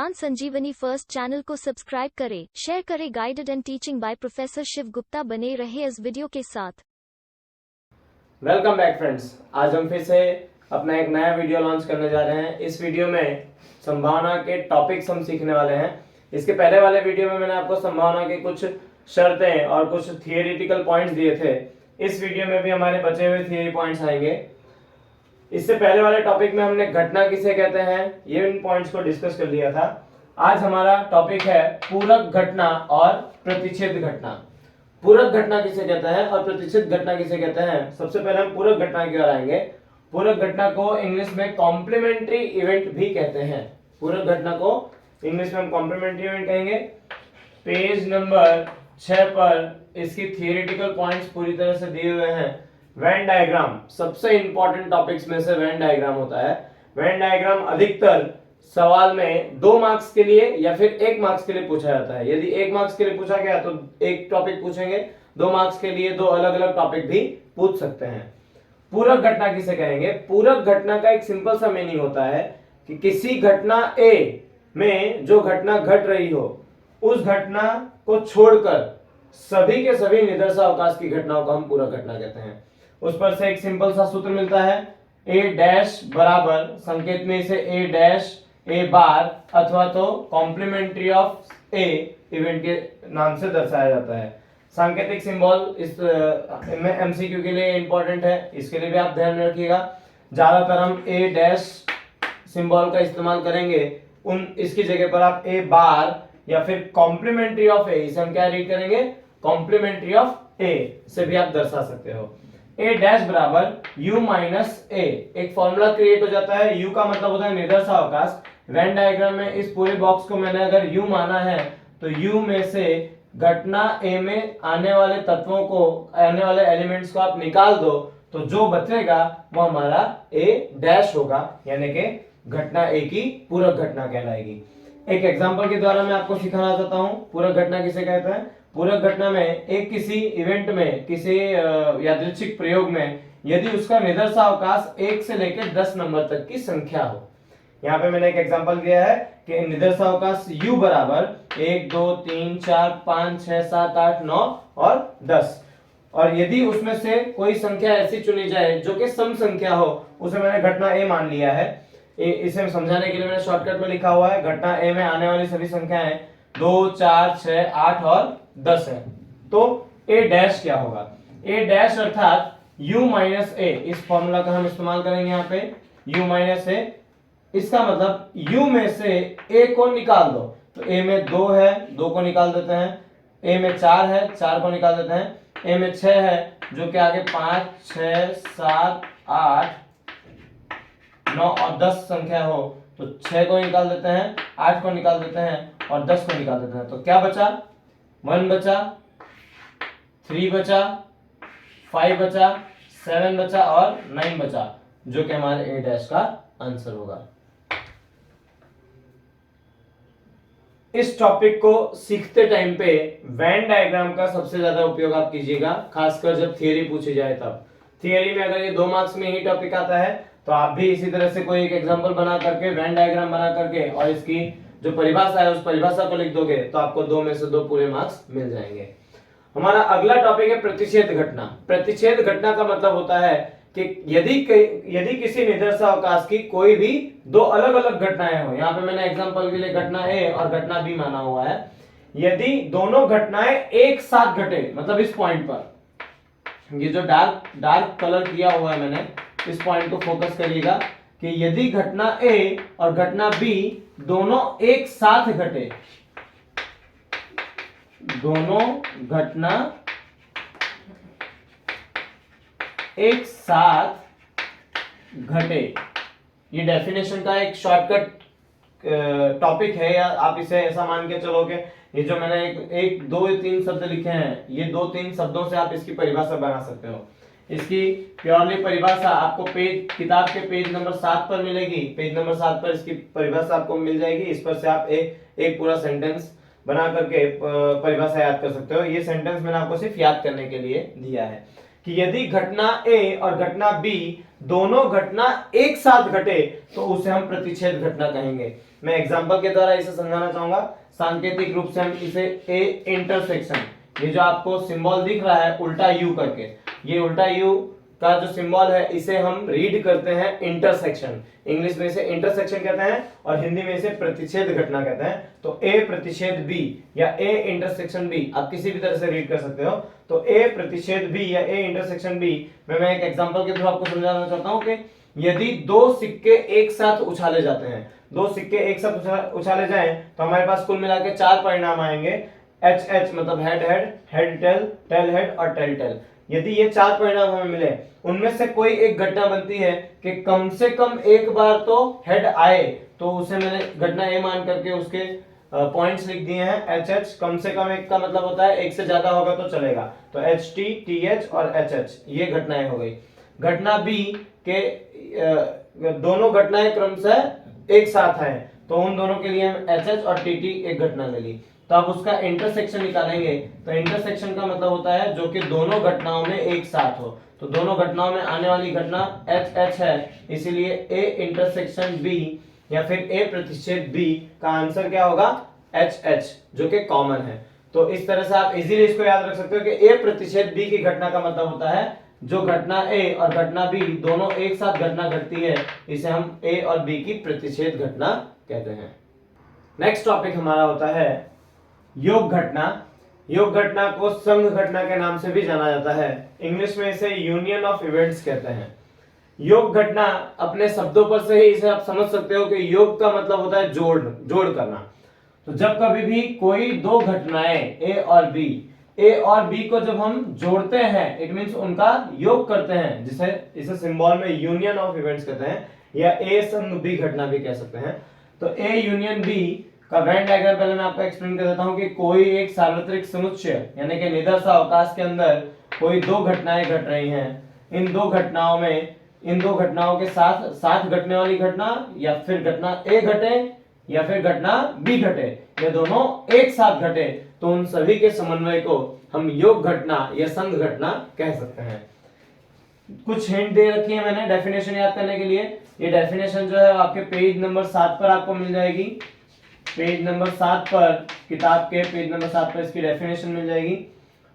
ज्ञान Sanjeevani first channel को subscribe करें, शेयर करें। Guided and teaching by professor Shiv Gupta बने रहे इस वीडियो के साथ। वेलकम बैक फ्रेंड्स, आज हम फिर से अपना एक नया वीडियो लॉन्च करने जा रहे हैं। इस वीडियो में संभावना के टॉपिक्स हम सीखने वाले हैं। इसके पहले वाले वीडियो में मैंने आपको संभावना के कुछ शर्तें और कुछ थियोरेटिकल पॉइंट्स दिए थे। इस वीडियो में भी हमारे बचे हुए थियोरी पॉइंट्स आएंगे। इससे पहले वाले टॉपिक में हमने घटना किसे कहते हैं ये इन पॉइंट्स को डिस्कस कर लिया था। आज हमारा टॉपिक है पूरक घटना और प्रतिच्छेद घटना। पूरक घटना किसे कहते हैं और प्रतिच्छेद घटना किसे कहते हैं, सबसे पहले हम पूरक घटना की ओर आएंगे। पूरक घटना को इंग्लिश में कॉम्प्लीमेंट्री इवेंट भी कहते हैं। पूरक घटना को इंग्लिश में हम कॉम्प्लीमेंट्री इवेंट कहेंगे। पेज नंबर 6 पर इसकी थियोरेटिकल पॉइंट्स पूरी तरह से दिए हुए हैं। वेन डायग्राम सबसे इंपॉर्टेंट टॉपिक्स में से वेन डायग्राम होता है। वेन डायग्राम अधिकतर सवाल में 2 मार्क्स के लिए या फिर 1 मार्क्स के लिए पूछा जाता है। यदि 1 मार्क्स के लिए पूछा गया तो एक टॉपिक पूछेंगे, 2 मार्क्स के लिए 2 अलग अलग टॉपिक भी पूछ सकते हैं। पूरक घटना किसे कहेंगे? पूरक घटना का एक सिंपल सा मीनिंग होता है कि किसी घटना ए में जो घटना घट रही हो उस घटना को छोड़कर सभी के सभी निदर्शावकाश की घटनाओं को हम पूरक घटना कहते हैं। उस पर से एक सिंपल सा सूत्र मिलता है, ए डैश बराबर संकेत में इसे ए डैश ए बार अथवा तो कॉम्प्लीमेंट्री ऑफ ए इवेंट के नाम से दर्शाया जाता है। सांकेतिक सिंबल इस में एमसीक्यू के लिए इंपॉर्टेंट है, इसके लिए भी आप ध्यान में रखिएगा। ज्यादातर हम ए डैश सिंबल का इस्तेमाल करेंगे, इसकी जगह पर आप ए बार या फिर कॉम्प्लीमेंट्री ऑफ ए, इसे हम क्या रीड करेंगे? कॉम्प्लीमेंट्री ऑफ ए से भी आप दर्शा सकते हो। ए डैश बराबर यू माइनस ए, एक फॉर्मूला क्रिएट हो जाता है। यू का मतलब होता है निदर्शावकाश। वेन डायग्राम में इस पूरे बॉक्स को मैंने अगर यू माना है तो यू में से घटना ए में आने वाले तत्वों को, आने वाले एलिमेंट्स को आप निकाल दो तो जो बचेगा वो हमारा ए डैश होगा, यानी कि घटना ए की पूरक घटना कहलाएगी। एक एग्जांपल के द्वारा मैं आपको सिखाना चाहता हूं पूरक घटना किसे कहते हैं। पूरक घटना में एक किसी इवेंट में, किसी यादृच्छिक प्रयोग में यदि उसका निदर्शावकाश 1 से लेकर 10 नंबर तक की संख्या हो। यहाँ पे मैंने एक एग्जांपल दिया है कि निदर्शावकाश u बराबर 1 2 3 4 5 6 7 8 9 और 10, और यदि उसमें से कोई संख्या ऐसी चुनी जाए जो कि सम संख्या हो, उसे मैंने घटना a मान लिया है। इसे समझाने के लिए मैंने शॉर्टकट में लिखा हुआ है घटना a में आने वाली सभी संख्याएं 2 4 6 8 और 10 है। तो a डैश क्या होगा? a डैश अर्थात u माइनस a, इस फॉर्मूला का हम इस्तेमाल करेंगे यहाँ पे u माइनस a। इसका मतलब u में से a को निकाल दो, तो a में 2 है, 2 को निकाल देते हैं। a में 4 है, 4 को निकाल देते हैं। a में 6 है जो कि आगे 5 6 7 8 9 और 10 संख्या हो तो 6 को निकाल देते हैं, 8 को निकाल देते हैं और 10 को निकाल देते हैं। तो क्या बचा? 1 बचा, 3 बचा, 5 बचा, 7 बचा और 9 बचा, जो कि हमारे ए डैश का आंसर होगा। इस टॉपिक को सीखते टाइम पे वेन डायग्राम का सबसे ज्यादा उपयोग आप कीजिएगा, खासकर जब थियरी पूछी जाए तब। थियरी में अगर ये 2 मार्क्स में ही टॉपिक आता है तो आप भी इसी तरह से कोई एक एग्जांपल बना करके, वेन डायग्राम बना करके और इसकी जो परिभाषा है उस परिभाषा को लिख दोगे तो आपको 2 में से 2 पूरे मार्क्स मिल जाएंगे। हमारा अगला टॉपिक है प्रतिच्छेद घटना। प्रतिच्छेद घटना का मतलब होता है कि यदि किसी निदर्शावकाश की कोई भी 2 अलग अलग घटनाएं हो, यहाँ पे मैंने एग्जांपल के लिए घटना ए और घटना बी माना हुआ है। यदि दोनों घटनाएं एक साथ घटे, मतलब इस पॉइंट पर, ये जो डार्क कलर किया हुआ है मैंने, इस पॉइंट को फोकस करिएगा कि यदि घटना ए और घटना बी दोनों एक साथ घटे, दोनों घटना एक साथ घटे, ये डेफिनेशन का एक शॉर्टकट टॉपिक है, या आप इसे ऐसा मान के चलो कि ये जो मैंने एक 2 3 शब्द लिखे हैं, ये 2 3 शब्दों से आप इसकी परिभाषा बना सकते हो। इसकी प्योरली परिभाषा आपको किताब के पेज नंबर 7 पर मिलेगी। पेज नंबर 7 पर इसकी परिभाषा आपको मिल जाएगी। इस पर से आप एक पूरा सेंटेंस बना करके परिभाषा याद कर सकते हो। ये सेंटेंस मैंने आपको सिर्फ याद करने के लिए दिया है कि यदि घटना ए और घटना बी दोनों घटना एक साथ घटे तो उसे हम प्रतिच्छेद घटना कहेंगे। मैं एग्जांपल के द्वारा इसे समझाना चाहूंगा। सांकेतिक रूप से हम इसे ए इंटरसेक्शन, ये जो आपको सिंबल दिख रहा है उल्टा यू करके, ये उल्टा यू का जो सिंबल है इसे हम रीड करते हैं इंटरसेक्शन। इंग्लिश में इसे इंटरसेक्शन कहते हैं और हिंदी में इसे प्रतिच्छेद घटना कहते हैं। तो ए प्रतिच्छेद बी या ए इंटरसेक्शन बी, आप किसी भी तरह से रीड कर सकते हो। तो ए प्रतिच्छेद बी या ए इंटरसेक्शन बी में मैं एक एग्जांपल के थ्रू आपको समझाना चाहता हूं कि यदि दो सिक्के एक साथ उछाले जाते हैं, दो सिक्के एक साथ उछाले जाएं तो हमारे पास कुल मिला के 4 परिणाम आएंगे। एच एच मतलब head head, head tail, tail head और टेल टेल। यदि ये 4 परिणाम हमें मिले, उनमें से कोई एक घटना बनती है कि कम से कम एक बार तो हेड आए, तो उसे मैंने घटना ए मान करके उसके पॉइंट्स लिख दिए हैं। एच एच कम से कम एक का मतलब होता है एक से ज्यादा होगा तो चलेगा, तो एच टी, टी एच और एच एच, ये घटनाएं हो गई। घटना बी के दोनों घटनाएं क्रमशः एक साथ है, तो उन दोनों के लिए हम एच एच और टी टी एक घटना ले ली। तो अब उसका इंटरसेक्शन निकालेंगे, तो इंटरसेक्शन का मतलब होता है जो कि दोनों घटनाओं में एक साथ हो। तो दोनों घटनाओं में आने वाली घटना एच एच है, इसीलिए ए इंटरसेक्शन बी या फिर ए प्रतिच्छेद बी का आंसर क्या होगा? एच एच, जो कि कॉमन है। तो इस तरह से आप इजीली इसको याद रख सकते हो कि ए प्रतिच्छेद बी की घटना का मतलब होता है जो घटना ए और घटना बी दोनों एक साथ घटना घटती है, इसे हम ए और बी की प्रतिच्छेद घटना कहते हैं। नेक्स्ट टॉपिक हमारा होता है योग घटना। योग घटना को संघ घटना के नाम से भी जाना जाता है। इंग्लिश में इसे यूनियन ऑफ इवेंट्स कहते हैं। योग घटना अपने शब्दों पर से ही इसे आप समझ सकते हो कि योग का मतलब होता है जोड़ करना। तो जब कभी भी कोई दो घटनाएं ए और बी को जब हम जोड़ते हैं, इट मींस उनका योग करते हैं, जिसे इसे सिंबल में यूनियन ऑफ इवेंट्स कहते हैं, या ए संग बी घटना भी कह सकते हैं। तो ए यूनियन बी का वेन डायग्राम पहले मैं आपको एक्सप्लेन कर देता हूं कि कोई एक सार्वत्रिक समुच्चय यानी कि निदर्श अवकाश के अंदर कोई दो घटनाएं घट रही हैं। इन दो घटनाओं के साथ साथ घटने वाली घटना, या फिर घटना ए घटे या फिर घटना बी घटे, ये दोनों एक साथ घटे, तो उन सभी के समन्वय को हम योग घटना या संघ घटना कह सकते हैं। कुछ हिंट दे रखी है मैंने डेफिनेशन याद करने के लिए। ये डेफिनेशन जो है आपके पेज नंबर 7 पर आपको मिल जाएगी। पेज नंबर 7 पर, किताब के पेज नंबर 7 पर इसकी डेफिनेशन मिल जाएगी।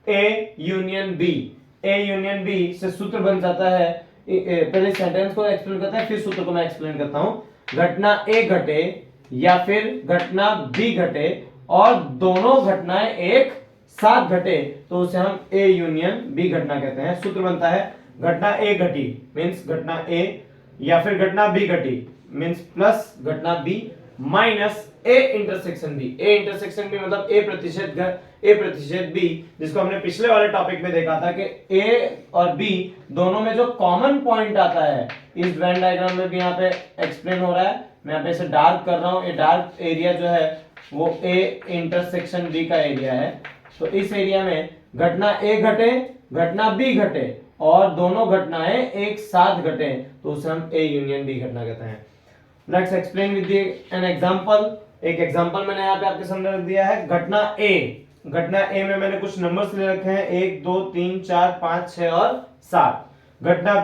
ए यूनियन बी से सूत्र बन जाता है, पहले सेंटेंस को एक्सप्लेन करते हैं फिर सूत्र को मैं एक्सप्लेन करता हूं। घटना ए घटे या फिर घटना बी घटे और दोनों घटनाएं एक साथ घटे तो उसे हम ए यूनियन बी घटना कहते हैं। सूत्र बनता है घटना ए घटी मींस घटना ए, या फिर घटना बी घटी मींस प्लस घटना B minus A intersection B. A intersection B मतलब ए प्रतिशत बी, जिसको हमने पिछले वाले टॉपिक में देखा था कि ए और बी दोनों में जो कॉमन पॉइंट आता है, इस वेन डायग्राम में भी यहाँ पे एक्सप्लेन हो रहा है। मैं यहाँ पे इसे डार्क कर रहा हूँ। ये डार्क एरिया जो है वो ए इंटरसेक्शन बी का एरिया है। तो इस एरिया में घटना ए घटे, घटना बी घटे और दोनों घटनाएं एक साथ घटे तो उसे हम ए यूनियन बी घटना कहते हैं। Next explain with an example. एक एग्जांपल मैंने यहाँ पे आपके सामने रख दिया है। घटना ए में मैंने कुछ नंबर्स ले रखे हैं 1 2 3 4 5 6 और 7। घटना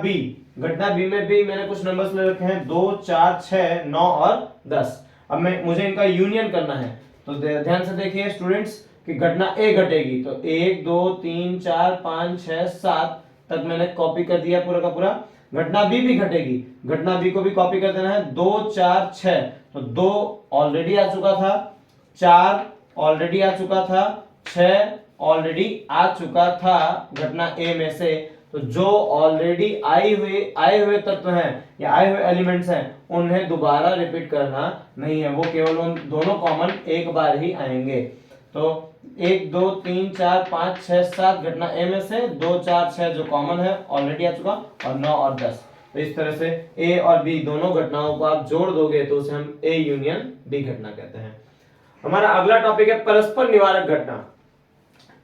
बी में भी मैंने कुछ नंबर्स ले रखे हैं 2 4 6 9 और 10। अब मुझे इनका यूनियन करना है, तो ध्यान से देखिए स्टूडेंट्स कि घटना ए घटेगी तो 1 2 3 4 5 6 7 तक मैंने कॉपी कर दिया पूरा का पूरा। घटना बी भी घटेगी, घटना बी को भी कॉपी कर देना है 2 4 6। तो 2 ऑलरेडी आ चुका था, 4 ऑलरेडी आ चुका था, 6 ऑलरेडी आ चुका था घटना ए में से। तो जो ऑलरेडी आए हुए तत्व हैं या आए हुए एलिमेंट्स हैं उन्हें दोबारा रिपीट करना नहीं है, वो केवल उन दोनों कॉमन एक बार ही आएंगे। तो 1 2 3 4 5 6 7 घटना ए में से 2 4 6 जो कॉमन है ऑलरेडी आ चुका और 9 और 10। तो इस तरह से ए और बी दोनों घटनाओं को आप जोड़ दोगे तो उसे हम ए यूनियन बी घटना कहते हैं। हमारा अगला टॉपिक है परस्पर निवारक घटना।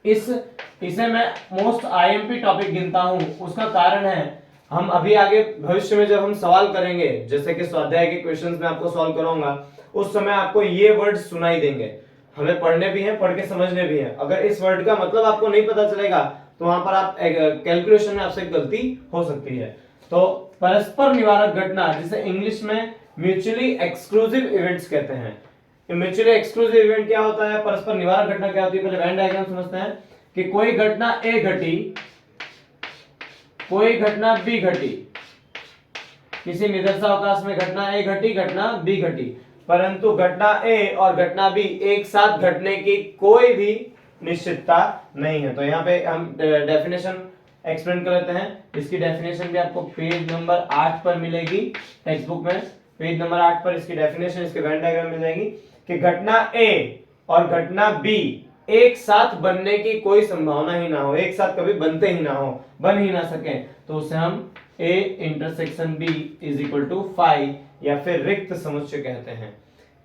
इसे मैं मोस्ट आईएमपी टॉपिक गिनता हूं। उसका कारण है हम अभी आगे भविष्य में जब हम सवाल करेंगे, जैसे कि स्वाध्याय के क्वेश्चंस में आपको सॉल्व कराऊंगा, उस समय आपको ये वर्ड सुनाई देंगे। हमें पढ़ने भी हैं, पढ़ के समझने भी हैं। अगर इस वर्ड का मतलब आपको नहीं पता चलेगा तो वहां पर आप कैलकुलेशन में आपसे गलती हो सकती है। तो परस्पर निवारक घटना जिसे इंग्लिश में म्यूचुअली एक्सक्लूसिव इवेंट्स कहते हैं। म्यूचुअली एक्सक्लूसिव इवेंट क्या होता है, परस्पर निवारक घटना क्या होती है, पहले वेन डायग्राम समझते हैं कि कोई घटना ए घटी, कोई घटना बी घटी, किसी निदर्शावकाश में घटना ए घटी, घटना बी घटी, परंतु घटना ए और घटना बी एक साथ घटने की कोई भी निश्चितता नहीं है। तो यहाँ पे हम डेफिनेशन एक्सप्लेन कर लेते हैं। इसकी डेफिनेशन भी आपको पेज नंबर 8 पर मिलेगी टेक्स्ट बुक में। पेज नंबर 8 पर इसकी डेफिनेशन, इसके वेन डायग्राम मिल जाएगी कि घटना ए और घटना बी एक साथ बनने की कोई संभावना ही ना हो, एक साथ कभी बनते ही ना हो, बन ही ना सके, तो उसे हम A intersection B is equal to phi या फिर रिक्त समुच्चय कहते हैं।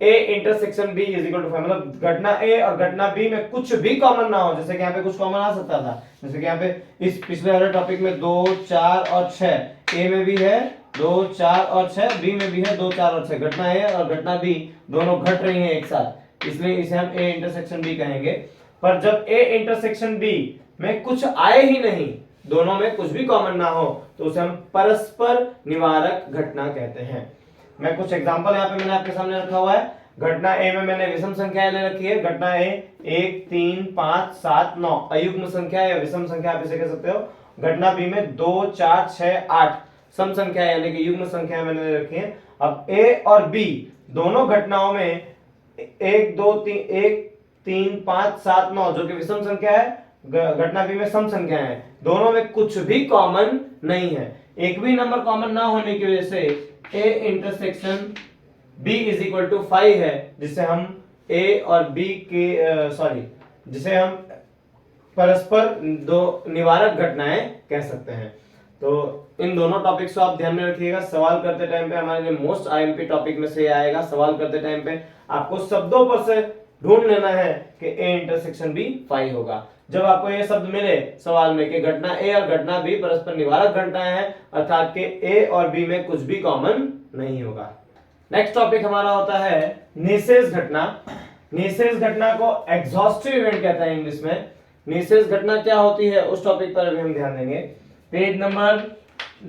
A intersection B is equal to phi मतलब घटना A और घटना B में कुछ भी कॉमन ना हो। जैसे कि यहाँ पे कुछ कॉमन आ सकता था, जैसे कि यहाँ पे इस पिछले वाले टॉपिक में 2, 4 और 6 A में भी है 2, 4 और 6, B में भी है 2, 4 और 6। घटना A और घटना B दोनों घट रही हैं एक साथ, इसलिए इसे हम A इंटरसेक्शन B कहेंगे। पर जब A इंटरसेक्शन B में कुछ आए ही नहीं, दोनों में कुछ भी कॉमन ना हो, तो उसे हम परस्पर निवारक घटना कहते हैं। मैं कुछ एग्जांपल यहाँ पे मैंने आपके सामने रखा हुआ है। घटना ए में मैंने विषम संख्याएं ले रखी है। घटना ए 1, 3, 5, 7, 9 अयुग्म संख्या या विषम संख्या आप इसे कह सकते हो। घटना बी में 2, 4, 6, 8 सम संख्या यानी कि युग्म संख्या मैंने ले रखी है। अब ए और बी दोनों घटनाओं में 1, 2, 3, 5, 7, 9 जो कि विषम संख्या है, घटना बी में सम संख्या है, दोनों में कुछ भी कॉमन नहीं है। एक भी नंबर कॉमन ना होने की वजह से A intersection B is equal to 5 है, जिसे हम A और B के जिसे हम परस्पर दो निवारक घटनाएं कह सकते हैं। तो इन दोनों टॉपिक्स को आप ध्यान में रखिएगा। सवाल करते टाइम पे हमारे लिए मोस्ट आईएमपी टॉपिक में से आएगा। सवाल करते टाइम पे आपको शब्दों पर से ढूंढ लेना है कि A इंटरसेक्शन B 5 होगा। जब आपको ये शब्द मिले सवाल में कि घटना ए और घटना बी परस्पर निवारक घटनाएं हैं, अर्थात कि ए और बी में कुछ भी कॉमन नहीं होगा। नेक्स्ट टॉपिक हमारा होता है निशेष घटना। निशेष घटना को एग्जॉस्टिव इवेंट कहते हैं इंग्लिश में। निशेष घटना क्या होती है उस टॉपिक पर अभी हम ध्यान देंगे। पेज नंबर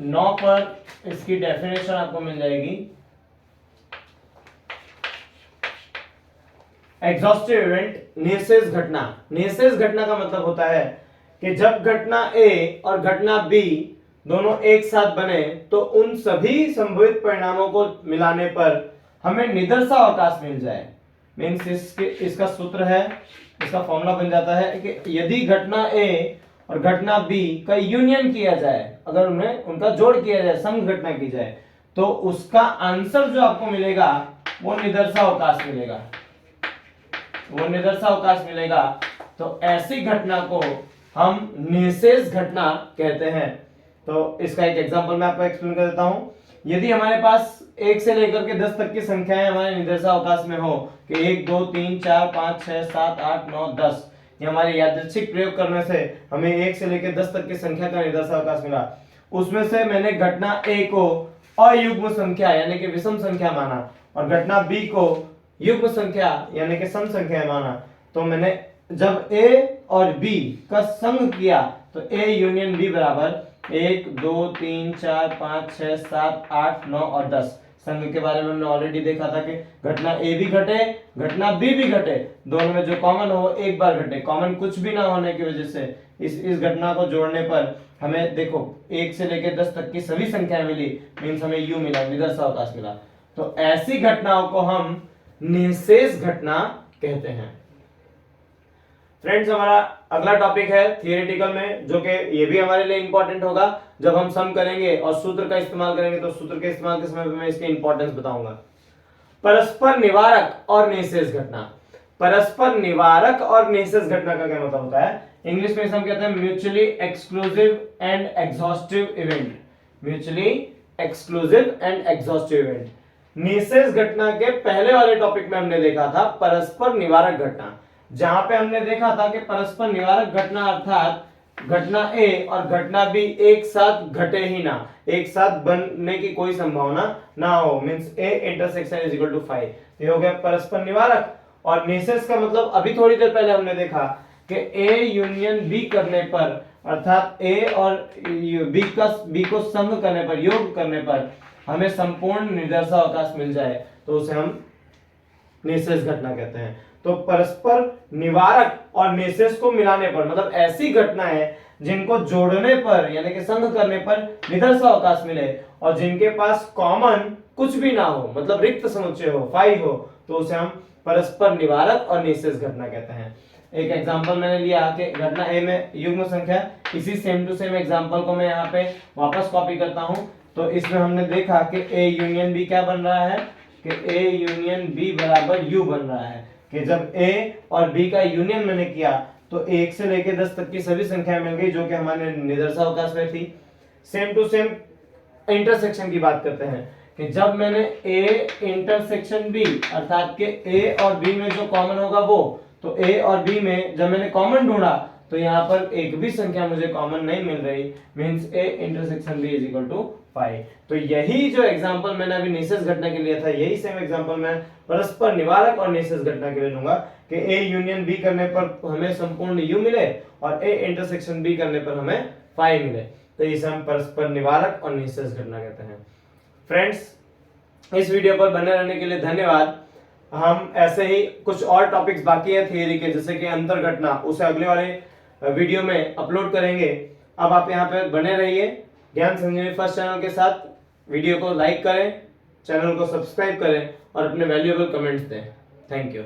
9 पर इसकी डेफिनेशन आपको मिल जाएगी। एग्जॉस्टिव इवेंट, निशेष घटना। निशेष घटना का मतलब होता है कि जब घटना ए और घटना बी दोनों एक साथ बने तो उन सभी संभावित परिणामों को मिलाने पर हमें निदर्शावकाश मिल जाए। मीन्स इसका सूत्र है, इसका फॉर्मूला बन जाता है कि यदि घटना ए और घटना बी का यूनियन किया जाए, अगर उन्हें उनका जोड़ किया जाए, सम घटना की जाए, तो उसका आंसर जो आपको मिलेगा वो निदर्शावकाश मिलेगा, वो निदर्शावकाश मिलेगा। तो ऐसी घटना को हम निशेष घटना कहते हैं। तो इसका एक एग्जांपल मैं आपको एक्सप्लेन कर देता हूं। यदि हमारे पास 1 से लेकर के 10 तक की संख्याएं हमारे निदर्शावकाश में हो कि 1, 2, 3, 4, 5, 6, 7, 8, 9, 10, ये हमारे यादृच्छिक प्रयोग करने से हमें 1 से लेकर 10 तक की संख्या का निदर्शावकाश मिला। उसमें से मैंने घटना ए को अयुग्म संख्या यानी कि विषम संख्या माना और घटना बी को युग्म संख्या यानी कि सम संख्या माना। तो मैंने जब a और b का संग किया तो a यूनियन b बराबर 1, 2, 3, 4, 5, 6, 7, 8, 9 और 10। संग के बारे में हमने ऑलरेडी देखा था कि घटना a भी घटे, घटना b भी घटे, दोनों में जो कॉमन हो एक बार घटे। कॉमन कुछ भी ना होने की वजह से इस घटना को जोड़ने पर हमें देखो 1 से लेकर 10 तक की सभी संख्याएं मिली, मीन्स हमें u मिला, निदर्शावकाश मिला। तो ऐसी घटनाओं को हम निशेष घटना कहते हैं। फ्रेंड्स, हमारा अगला टॉपिक है थियोरेटिकल में, जो कि ये भी हमारे लिए इंपॉर्टेंट होगा। जब हम सम करेंगे और सूत्र का इस्तेमाल करेंगे तो सूत्र के इस्तेमाल के समय पे मैं इसकी इंपॉर्टेंस बताऊंगा। परस्पर निवारक और निशेष घटना। परस्पर निवारक और निशेष घटना का क्या मतलब होता है? इंग्लिश में हम कहते हैं mutually exclusive and exhaustive event. Mutually exclusive and exhaustive event. निशेष घटना के पहले वाले टॉपिक में हमने देखा था परस्पर निवारक घटना, जहां पे हमने देखा था कि परस्पर निवारक घटना अर्थात घटना ए और घटना बी एक साथ घटे ही ना, एक साथ बनने की कोई संभावना ना हो, means A intersection is equal to 5। ये हो गया परस्पर निवारक। और निशेष का मतलब अभी थोड़ी देर पहले हमने देखा कि ए यूनियन बी करने पर अर्थात ए और बी को संग करने पर, योग करने पर हमें संपूर्ण निदर्शावकाश मिल जाए तो उसे हम निःशेष घटना कहते हैं। तो परस्पर निवारक और निःशेष को मिलाने पर, मतलब ऐसी घटना है जिनको जोड़ने पर यानी कि संग करने पर निदर्शावकाश मिले और जिनके पास कॉमन कुछ भी ना हो, मतलब रिक्त समुच्चय हो, फाई हो, तो उसे हम परस्पर निवारक और निःशेष घटना कहते हैं। एक एग्जांपल मैंने लिया कि घटना ए में युग्म संख्या, इसी सेम टू सेम एग्जांपल को मैं यहाँ पे वापस कॉपी करता हूँ। तो इसमें हमने देखा कि ए यूनियन बी क्या बन रहा है कि ए यूनियन बी बराबर यू बन रहा है, कि जब ए और बी का यूनियन मैंने किया तो 1 से लेकर 10 तक की सभी संख्याएं मिल गई जो कि हमारे निदर्शावकाश में थी। सेम टू सेम इंटरसेक्शन की बात करते हैं कि जब मैंने ए इंटरसेक्शन बी अर्थात के ए और बी में जो कॉमन होगा वो, तो ए और बी में जब मैंने कॉमन ढूंढा तो यहाँ पर एक भी संख्या मुझे कॉमन नहीं मिल रही, means A intersection B is equal to 5। तो यही जो एग्जांपल मैंने अभी निःशेष घटना के लिए था, यही सेम एग्जांपल मैं परस्पर निवारक और निःशेष घटना के लिए लूंगा कि ए यूनियन बी करने पर हमें संपूर्ण यू मिले और ए इंटरसेक्शन बी करने पर हमें 5 मिले, तो इसे हम परस्पर निवारक और निःशेष घटना कहते हैं। फ्रेंड्स, इस वीडियो पर बने रहने के लिए धन्यवाद। हम ऐसे ही कुछ और टॉपिक्स बाकी है थियरी के, जैसे कि अंतर घटना, उसे अगले वाले वीडियो में अपलोड करेंगे। अब आप यहाँ पे बने रहिए ज्ञान संजीवनी फर्स्ट चैनल के साथ। वीडियो को लाइक करें, चैनल को सब्सक्राइब करें और अपने वैल्यूएबल कमेंट्स दें। Thank you.